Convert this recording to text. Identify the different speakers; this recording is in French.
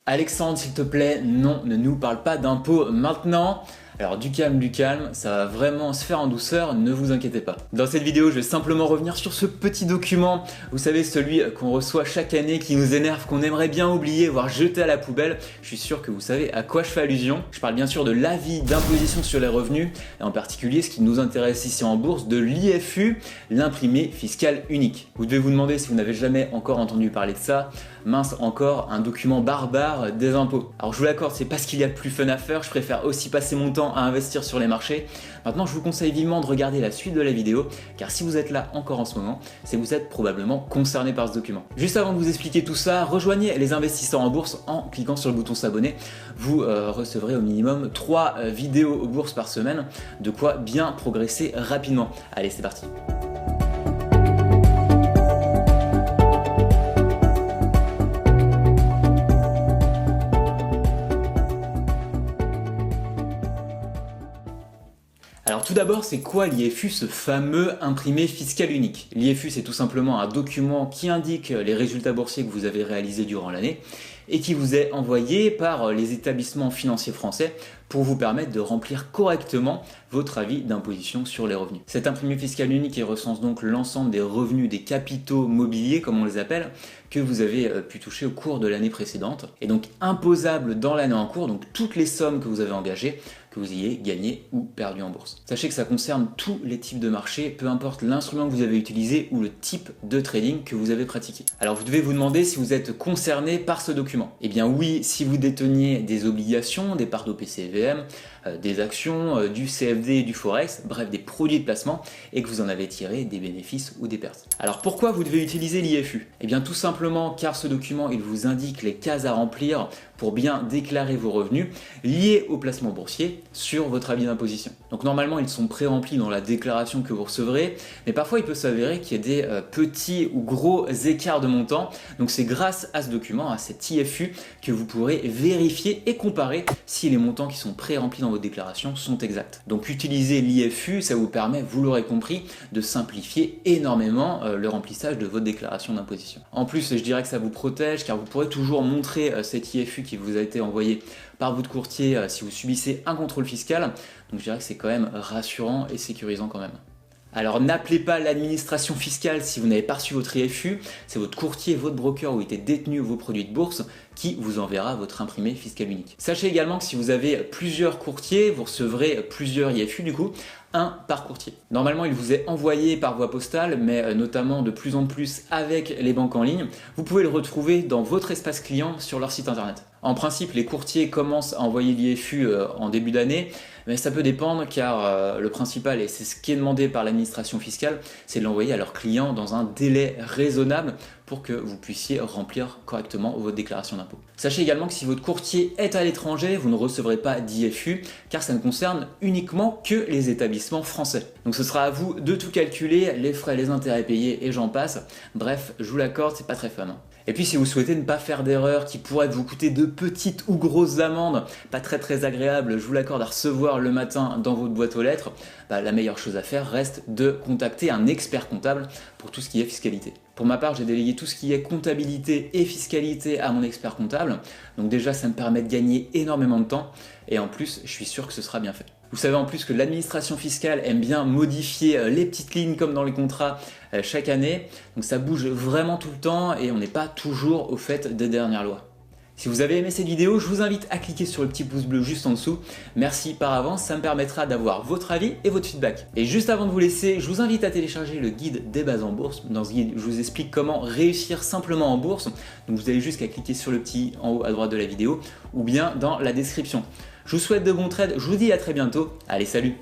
Speaker 1: Alexandre, s'il te plaît, non, ne nous parle pas d'impôts maintenant. Alors du calme, ça va vraiment se faire en douceur, ne vous inquiétez pas. Dans cette vidéo, je vais simplement revenir sur ce petit document, vous savez, celui qu'on reçoit chaque année, qui nous énerve, qu'on aimerait bien oublier, voire jeter à la poubelle. Je suis sûr que vous savez à quoi je fais allusion. Je parle bien sûr de l'avis d'imposition sur les revenus, et en particulier ce qui nous intéresse ici en bourse, de l'IFU, l'imprimé fiscal unique. Vous devez vous demander si vous n'avez jamais encore entendu parler de ça. Mince, encore un document barbare des impôts. Alors je vous l'accorde, c'est pas ce qu'il y a de plus fun à faire, je préfère aussi passer mon temps à investir sur les marchés. Maintenant, je vous conseille vivement de regarder la suite de la vidéo, car si vous êtes là encore en ce moment, c'est que vous êtes probablement concerné par ce document. Juste avant de vous expliquer tout ça, rejoignez les investisseurs en bourse en cliquant sur le bouton s'abonner. Vous recevrez au minimum 3 vidéos bourse par semaine, de quoi bien progresser rapidement. Allez, c'est parti. Alors tout d'abord, c'est quoi l'IFU, ce fameux imprimé fiscal unique? L'IFU, c'est tout simplement un document qui indique les résultats boursiers que vous avez réalisés durant l'année et qui vous est envoyé par les établissements financiers français pour vous permettre de remplir correctement votre avis d'imposition sur les revenus. Cet imprimé fiscal unique recense donc l'ensemble des revenus des capitaux mobiliers, comme on les appelle, que vous avez pu toucher au cours de l'année précédente, et donc imposable dans l'année en cours, donc toutes les sommes que vous avez engagées, que vous ayez gagné ou perdu en bourse. Sachez que ça concerne tous les types de marchés, peu importe l'instrument que vous avez utilisé ou le type de trading que vous avez pratiqué. Alors vous devez vous demander si vous êtes concerné par ce document. Eh bien oui, si vous déteniez des obligations, des parts d'OPCVM, des actions, du CFD, du Forex, bref des produits de placement, et que vous en avez tiré des bénéfices ou des pertes. Alors pourquoi vous devez utiliser l'IFU? Eh bien tout simplement car ce document il vous indique les cases à remplir pour bien déclarer vos revenus liés au placement boursier sur votre avis d'imposition. Donc normalement ils sont pré-remplis dans la déclaration que vous recevrez, mais parfois il peut s'avérer qu'il y ait des petits ou gros écarts de montant. Donc c'est grâce à ce document, à cet IFU, que vous pourrez vérifier et comparer si les montants qui sont pré-remplis dans votre déclaration sont exacts. Donc utiliser l'IFU, ça vous permet, vous l'aurez compris, de simplifier énormément le remplissage de votre déclaration d'imposition. En plus, je dirais que ça vous protège car vous pourrez toujours montrer cet IFU qui vous a été envoyé par votre courtier si vous subissez un contrôle fiscal. Donc je dirais que c'est quand même rassurant et sécurisant quand même. Alors n'appelez pas l'administration fiscale si vous n'avez pas reçu votre IFU, c'est votre courtier, votre broker où étaient détenus vos produits de bourse qui vous enverra votre imprimé fiscal unique. Sachez également que si vous avez plusieurs courtiers, vous recevrez plusieurs IFU du coup, un par courtier. Normalement, il vous est envoyé par voie postale, mais notamment de plus en plus avec les banques en ligne. Vous pouvez le retrouver dans votre espace client sur leur site internet. En principe, les courtiers commencent à envoyer l'IFU en début d'année, mais ça peut dépendre car le principal, et c'est ce qui est demandé par l'administration fiscale, c'est de l'envoyer à leurs clients dans un délai raisonnable pour que vous puissiez remplir correctement votre déclaration d'impôt. Sachez également que si votre courtier est à l'étranger, vous ne recevrez pas d'IFU car ça ne concerne uniquement que les établissements français. Donc ce sera à vous de tout calculer, les frais, les intérêts payés et j'en passe. Bref, je vous l'accorde, c'est pas très fun. Et puis si vous souhaitez ne pas faire d'erreurs qui pourraient vous coûter de petites ou grosses amendes, pas très agréables, je vous l'accorde, à recevoir le matin dans votre boîte aux lettres, la meilleure chose à faire reste de contacter un expert comptable pour tout ce qui est fiscalité. Pour ma part, j'ai délégué tout ce qui est comptabilité et fiscalité à mon expert comptable. Donc déjà, ça me permet de gagner énormément de temps et en plus, je suis sûr que ce sera bien fait. Vous savez en plus que l'administration fiscale aime bien modifier les petites lignes comme dans les contrats chaque année. Donc ça bouge vraiment tout le temps et on n'est pas toujours au fait des dernières lois. Si vous avez aimé cette vidéo, je vous invite à cliquer sur le petit pouce bleu juste en dessous. Merci par avance, ça me permettra d'avoir votre avis et votre feedback. Et juste avant de vous laisser, je vous invite à télécharger le guide des bases en bourse. Dans ce guide, je vous explique comment réussir simplement en bourse. Donc vous avez juste qu'à cliquer sur le petit en haut à droite de la vidéo ou bien dans la description. Je vous souhaite de bons trades, je vous dis à très bientôt. Allez, salut!